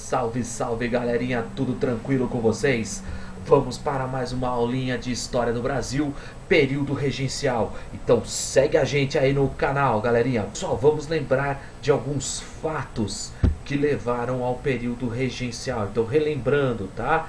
Salve, salve galerinha, tudo tranquilo com vocês? Vamos para mais uma aulinha de História do Brasil, período regencial. Então segue a gente aí no canal, galerinha. Só vamos lembrar de alguns fatos que levaram ao período regencial. Então relembrando, tá?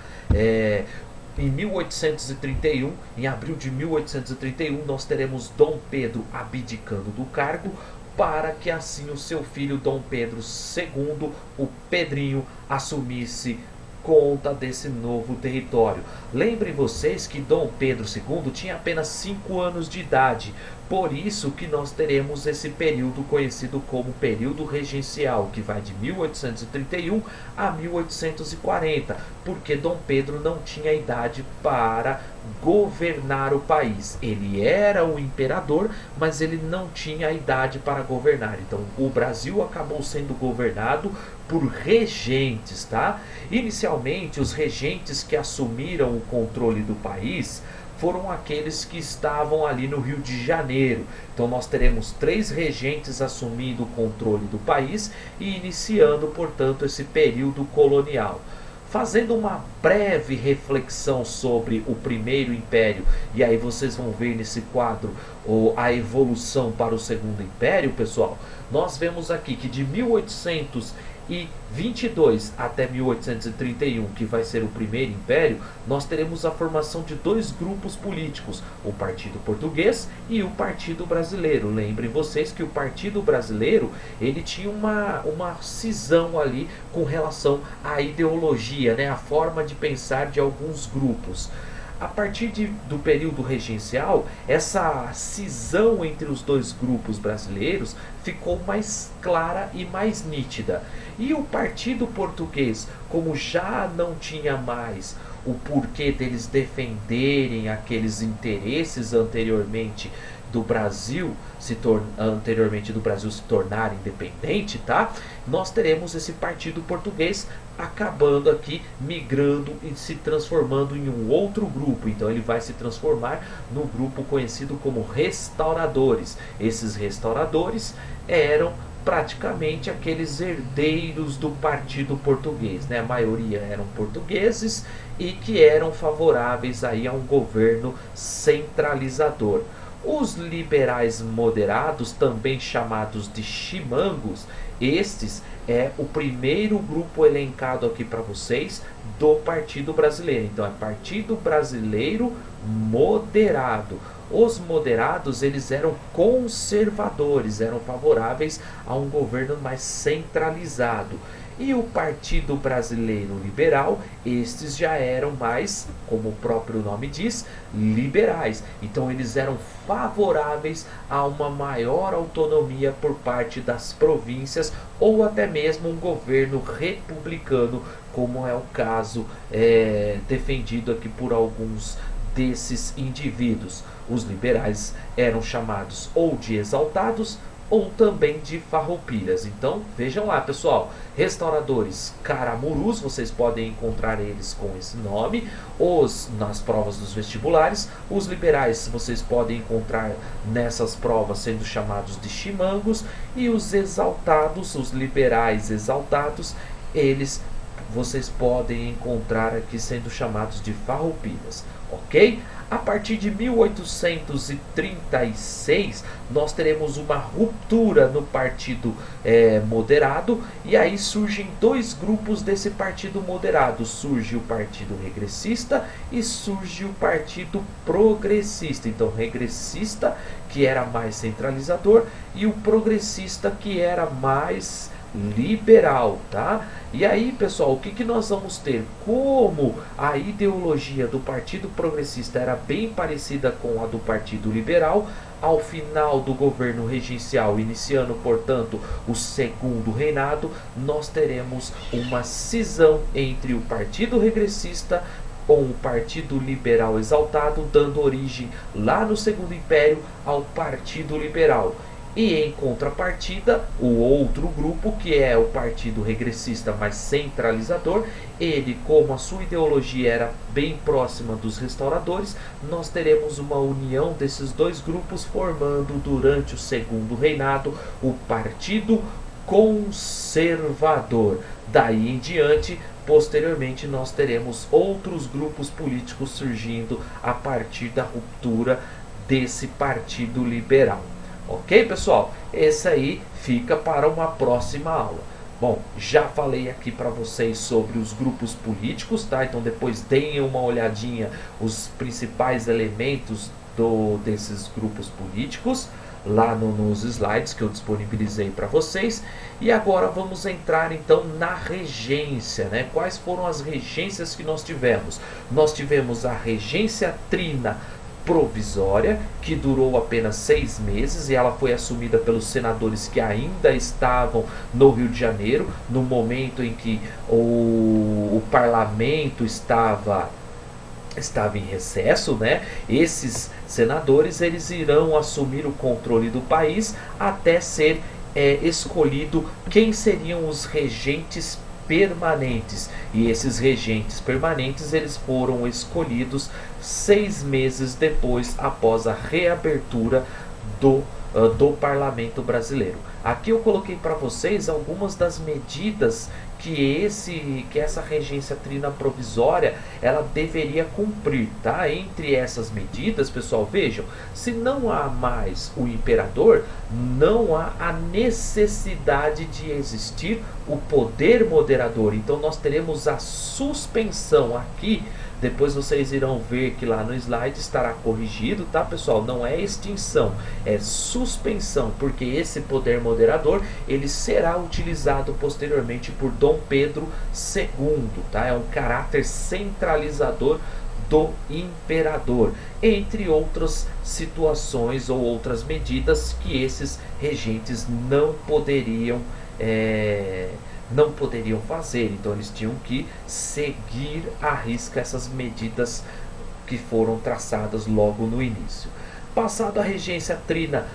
Em 1831, em abril de 1831, nós teremos Dom Pedro abdicando do cargo para que assim o seu filho Dom Pedro II, o Pedrinho, assumisse conta desse novo território. Lembrem vocês que Dom Pedro II tinha apenas 5 anos de idade, por isso que nós teremos esse período conhecido como período regencial, que vai de 1831 a 1840, porque Dom Pedro não tinha idade para governar o país. Ele era o imperador, mas ele não tinha idade para governar. Então o Brasil acabou sendo governado por regentes, tá? Inicialmente, os regentes que assumiram o controle do país foram aqueles que estavam ali no Rio de Janeiro. Então nós teremos 3 regentes assumindo o controle do país e iniciando, portanto, esse período colonial. Fazendo uma breve reflexão sobre o Primeiro Império, e aí vocês vão ver nesse quadro a evolução para o Segundo Império, pessoal. Nós vemos aqui que de 1822 até 1831, que vai ser o Primeiro Império, nós teremos a formação de 2 grupos políticos, o Partido Português e o Partido Brasileiro. Lembrem vocês que o Partido Brasileiro, ele tinha uma cisão ali com relação à ideologia, né, a forma de pensar de alguns grupos. A partir do período regencial, essa cisão entre os 2 grupos brasileiros ficou mais clara e mais nítida. E o Partido Português, como já não tinha mais o porquê deles defenderem aqueles interesses anteriormente do Brasil se tornar independente, tá? Nós teremos esse Partido Português acabando aqui, migrando e se transformando em um outro grupo. Então ele vai se transformar no grupo conhecido como restauradores. Esses restauradores eram praticamente aqueles herdeiros do Partido Português, né? A maioria eram portugueses e que eram favoráveis aí a um governo centralizador. Os liberais moderados, também chamados de chimangos, estes é o primeiro grupo elencado aqui para vocês do Partido Brasileiro. Então é Partido Brasileiro Moderado. Os moderados, eles eram conservadores, eram favoráveis a um governo mais centralizado. E o Partido Brasileiro Liberal, estes já eram mais, como o próprio nome diz, liberais. Então eles eram favoráveis a uma maior autonomia por parte das províncias ou até mesmo um governo republicano, como é o caso defendido aqui por alguns desses indivíduos. Os liberais eram chamados ou de exaltados ou também de farroupilhas. Então vejam lá, pessoal, restauradores caramurus, vocês podem encontrar eles com esse nome nas provas dos vestibulares. Os liberais vocês podem encontrar nessas provas sendo chamados de chimangos, e os exaltados, os liberais exaltados, eles vocês podem encontrar aqui sendo chamados de farroupilhas, ok? A partir de 1836, nós teremos uma ruptura no Partido Moderado, e aí surgem 2 grupos desse Partido Moderado. Surge o Partido Regressista e surge o Partido Progressista. Então, regressista, que era mais centralizador, e o progressista, que era mais liberal, tá? E aí, pessoal, o que nós vamos ter? Como a ideologia do Partido Progressista era bem parecida com a do Partido Liberal, ao final do governo regencial, iniciando, portanto, o segundo reinado, nós teremos uma cisão entre o Partido Regressista com o Partido Liberal exaltado, dando origem lá no Segundo Império ao Partido Liberal. E em contrapartida, o outro grupo, que é o Partido Regressista mais centralizador, ele, como a sua ideologia era bem próxima dos restauradores, nós teremos uma união desses 2 grupos, formando durante o Segundo Reinado o Partido conservador. Daí em diante, posteriormente, nós teremos outros grupos políticos surgindo a partir da ruptura desse Partido Liberal. Ok, pessoal? Esse aí fica para uma próxima aula. Bom, já falei aqui para vocês sobre os grupos políticos, tá? Então depois deem uma olhadinha os principais elementos desses grupos políticos lá nos slides que eu disponibilizei para vocês. E agora vamos entrar então na regência, né? Quais foram as regências que nós tivemos? Nós tivemos a regência trina provisória, que durou apenas 6 meses, e ela foi assumida pelos senadores que ainda estavam no Rio de Janeiro, no momento em que o parlamento estava em recesso, né? Esses senadores, eles irão assumir o controle do país até ser escolhido quem seriam os regentes permanentes. E esses regentes permanentes, eles foram escolhidos 6 meses depois, após a reabertura do parlamento brasileiro. Aqui eu coloquei para vocês algumas das medidas que essa regência trina provisória ela deveria cumprir, tá? Entre essas medidas, pessoal, vejam, se não há mais o imperador, não há a necessidade de existir o poder moderador. Então nós teremos a suspensão aqui. Depois vocês irão ver que lá no slide estará corrigido, tá, pessoal? Não é extinção, é suspensão, porque esse poder moderador, ele será utilizado posteriormente por Dom Pedro II, tá? É um caráter centralizador do imperador, entre outras situações ou outras medidas que esses regentes não poderiam fazer. Então eles tinham que seguir à risca essas medidas que foram traçadas logo no início. Passado a regência trina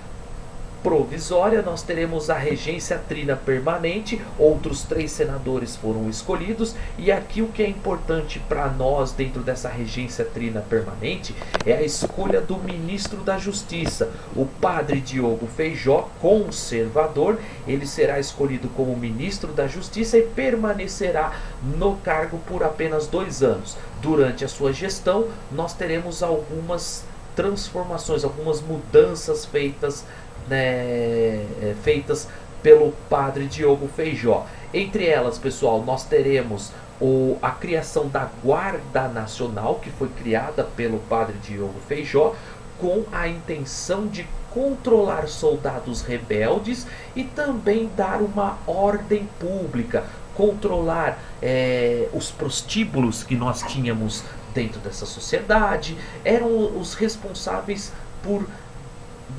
provisória, nós teremos a regência trina permanente. Outros 3 senadores foram escolhidos, e aqui o que é importante para nós dentro dessa regência trina permanente é a escolha do ministro da Justiça. O padre Diogo Feijó, conservador, ele será escolhido como ministro da Justiça e permanecerá no cargo por apenas 2 anos. Durante a sua gestão, nós teremos algumas transformações, algumas mudanças feitas pelo padre Diogo Feijó. Entre elas, pessoal, nós teremos a criação da Guarda Nacional, que foi criada pelo padre Diogo Feijó, com a intenção de controlar soldados rebeldes e também dar uma ordem pública, controlar os prostíbulos que nós tínhamos dentro dessa sociedade. Eram os responsáveis por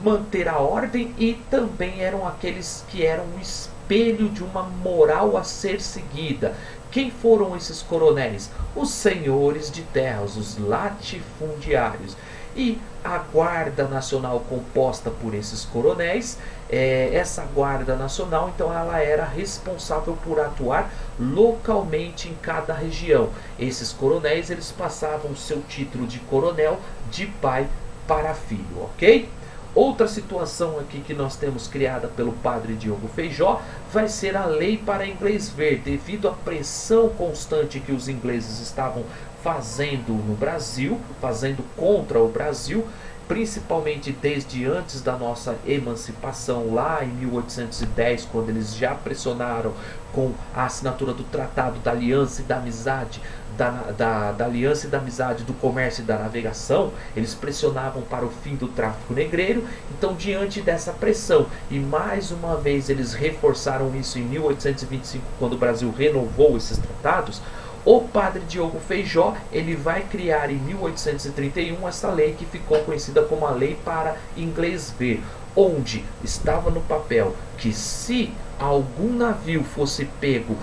manter a ordem e também eram aqueles que eram o espelho de uma moral a ser seguida. Quem foram esses coronéis? Os senhores de terras, os latifundiários. E a Guarda Nacional, composta por esses coronéis, essa Guarda Nacional, então, ela era responsável por atuar localmente em cada região. Esses coronéis, eles passavam seu título de coronel de pai para filho, ok? Outra situação aqui que nós temos criada pelo padre Diogo Feijó vai ser a lei para inglês ver. Devido à pressão constante que os ingleses estavam fazendo no Brasil, fazendo contra o Brasil, principalmente desde antes da nossa emancipação, lá em 1810, quando eles já pressionaram com a assinatura do Tratado da Aliança e da Amizade, da Aliança e da Amizade, do Comércio e da Navegação. Eles pressionavam para o fim do tráfico negreiro. Então, diante dessa pressão, e mais uma vez eles reforçaram isso em 1825, quando o Brasil renovou esses tratados, o padre Diogo Feijó, ele vai criar em 1831 essa lei que ficou conhecida como a Lei para Inglês Ver, onde estava no papel que se algum navio fosse pego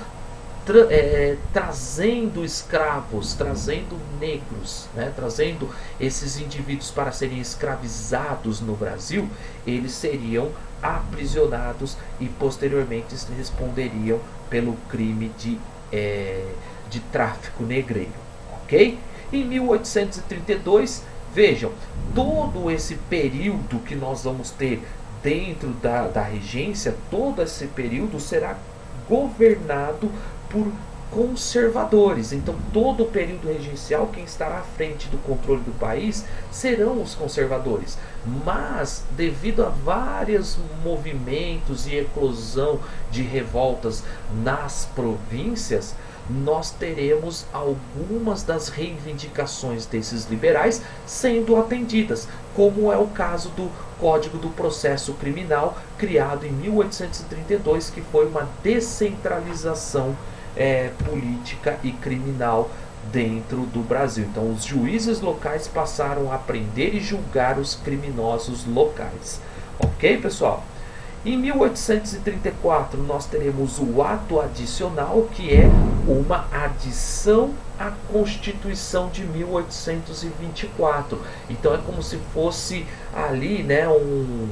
trazendo escravos, trazendo negros, né, trazendo esses indivíduos para serem escravizados no Brasil, eles seriam aprisionados e posteriormente responderiam pelo crime de tráfico negreiro, ok? Em 1832, vejam, todo esse período que nós vamos ter dentro da regência, todo esse período será governado por conservadores. Então, todo o período regencial, quem estará à frente do controle do país serão os conservadores. Mas, devido a vários movimentos e eclosão de revoltas nas províncias, nós teremos algumas das reivindicações desses liberais sendo atendidas, como é o caso do Código do Processo Criminal, criado em 1832, que foi uma descentralização política e criminal dentro do Brasil. Então, os juízes locais passaram a prender e julgar os criminosos locais. Ok, pessoal? Em 1834, nós teremos o ato adicional, que é uma adição à Constituição de 1824. Então, é como se fosse ali, né, um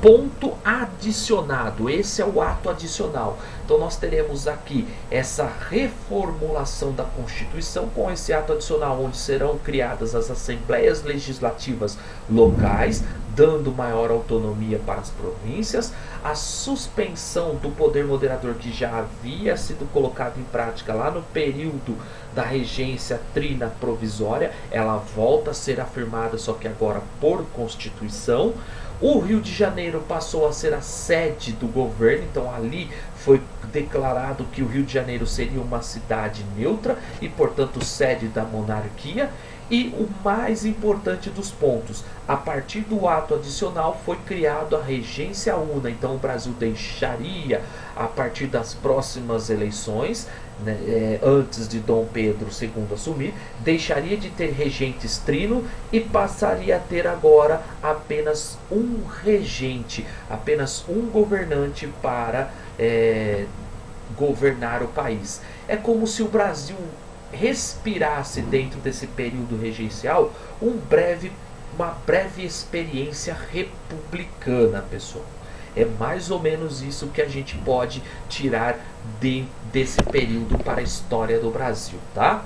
ponto adicionado. Esse é o ato adicional. Então nós teremos aqui essa reformulação da Constituição com esse ato adicional, onde serão criadas as assembleias legislativas locais, dando maior autonomia para as províncias, a suspensão do poder moderador que já havia sido colocado em prática lá no período da regência trina provisória, ela volta a ser afirmada, só que agora por Constituição. O Rio de Janeiro passou a ser a sede do governo, então ali foi declarado que o Rio de Janeiro seria uma cidade neutra e, portanto, sede da monarquia. E o mais importante dos pontos, a partir do ato adicional foi criado a regência una. Então o Brasil deixaria, a partir das próximas eleições, né, antes de Dom Pedro II assumir, deixaria de ter regentes trino e passaria a ter agora apenas um regente, apenas um governante para governar o país. É como se o Brasil respirasse dentro desse período regencial uma breve experiência republicana, pessoal. É mais ou menos isso que a gente pode tirar desse período para a história do Brasil, tá?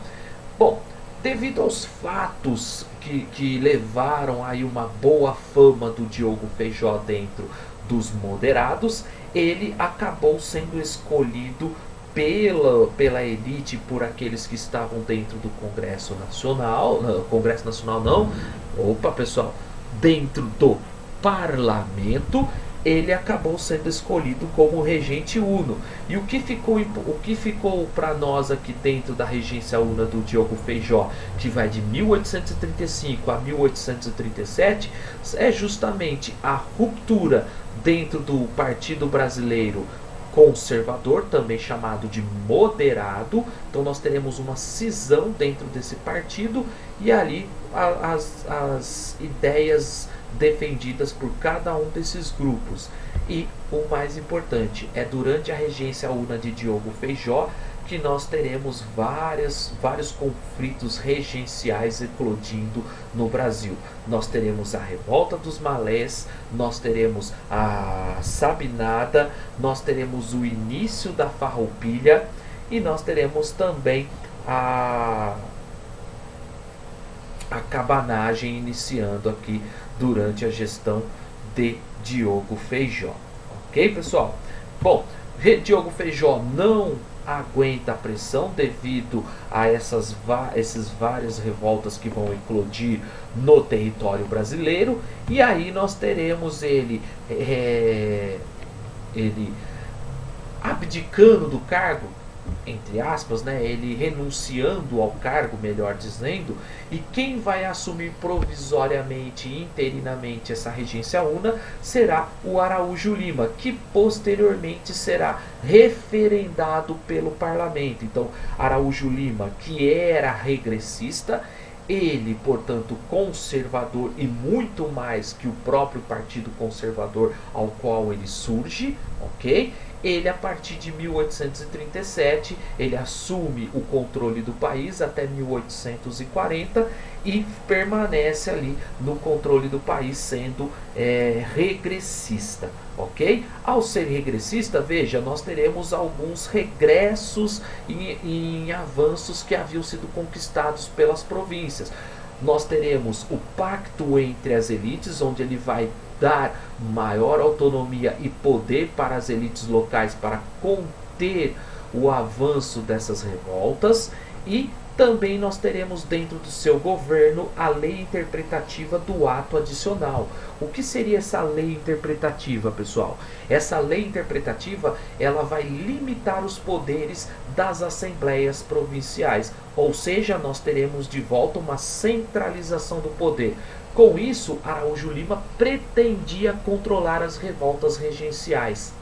Bom, devido aos fatos que levaram aí uma boa fama do Diogo Feijó dentro dos moderados, ele acabou sendo escolhido pela elite, por aqueles que estavam dentro do Congresso Nacional, não, Congresso Nacional não, opa pessoal, dentro do Parlamento, ele acabou sendo escolhido como regente uno. E o que ficou para nós aqui dentro da regência una do Diogo Feijó, que vai de 1835 a 1837, é justamente a ruptura dentro do Partido Brasileiro Conservador, também chamado de moderado. Então nós teremos uma cisão dentro desse partido e ali as ideias defendidas por cada um desses grupos. E o mais importante é durante a regência una de Diogo Feijó que nós teremos vários conflitos regenciais eclodindo no Brasil. Nós teremos a Revolta dos Malés, nós teremos a Sabinada, nós teremos o início da Farroupilha e nós teremos também a cabanagem iniciando aqui durante a gestão de Diogo Feijó. Ok, pessoal? Bom, Diogo Feijó não aguenta a pressão devido a esses várias revoltas que vão eclodir no território brasileiro, e aí nós teremos ele abdicando do cargo, entre aspas, né, ele renunciando ao cargo, melhor dizendo, e quem vai assumir provisoriamente e interinamente essa regência una será o Araújo Lima, que posteriormente será referendado pelo parlamento. Então, Araújo Lima, que era regressista, ele, portanto, conservador e muito mais que o próprio Partido Conservador ao qual ele surge, ok? Ele, a partir de 1837, ele assume o controle do país até 1840 e permanece ali no controle do país sendo regressista, ok? Ao ser regressista, veja, nós teremos alguns regressos em avanços que haviam sido conquistados pelas províncias. nós teremos o pacto entre as elites, onde ele vai dar maior autonomia e poder para as elites locais para conter o avanço dessas revoltas, e também nós teremos dentro do seu governo a lei interpretativa do ato adicional. O que seria essa lei interpretativa, pessoal? Essa lei interpretativa, ela vai limitar os poderes das assembleias provinciais, ou seja, nós teremos de volta uma centralização do poder. Com isso, Araújo Lima pretendia controlar as revoltas regenciais,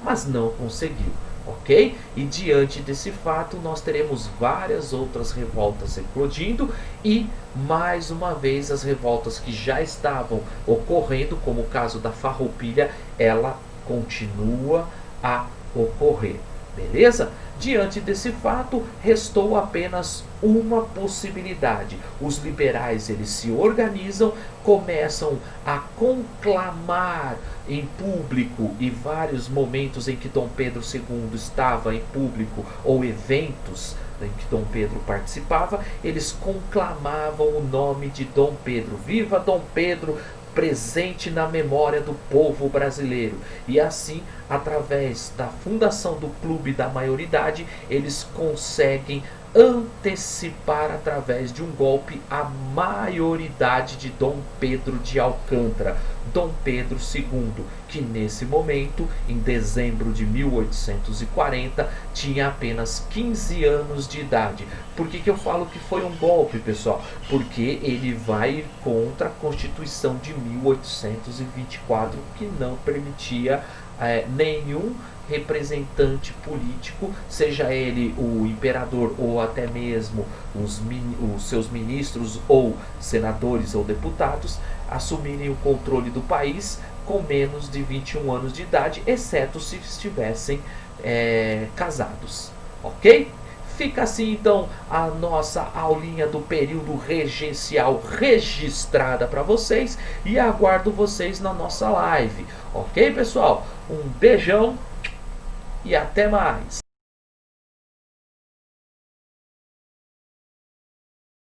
mas não conseguiu. Ok? E diante desse fato, nós teremos várias outras revoltas eclodindo e, mais uma vez, as revoltas que já estavam ocorrendo, como o caso da Farroupilha, ela continua a ocorrer. Beleza? Diante desse fato, restou apenas uma possibilidade. Os liberais, eles se organizam, começam a conclamar em público, e vários momentos em que Dom Pedro II estava em público, ou eventos em que Dom Pedro participava, eles conclamavam o nome de Dom Pedro. Viva Dom Pedro! Presente na memória do povo brasileiro. E assim, através da fundação do Clube da Maioridade, eles conseguem antecipar através de um golpe a maioridade de Dom Pedro de Alcântara, Dom Pedro II, que nesse momento, em dezembro de 1840, tinha apenas 15 anos de idade. Por que eu falo que foi um golpe, pessoal? Porque ele vai contra a Constituição de 1824, que não permitia nenhum representante político, seja ele o imperador ou até mesmo os seus ministros ou senadores ou deputados, assumirem o controle do país com menos de 21 anos de idade, exceto se estivessem casados. Ok? Fica assim então a nossa aulinha do período regencial registrada para vocês, e aguardo vocês na nossa live. Ok, pessoal? Um beijão e até mais!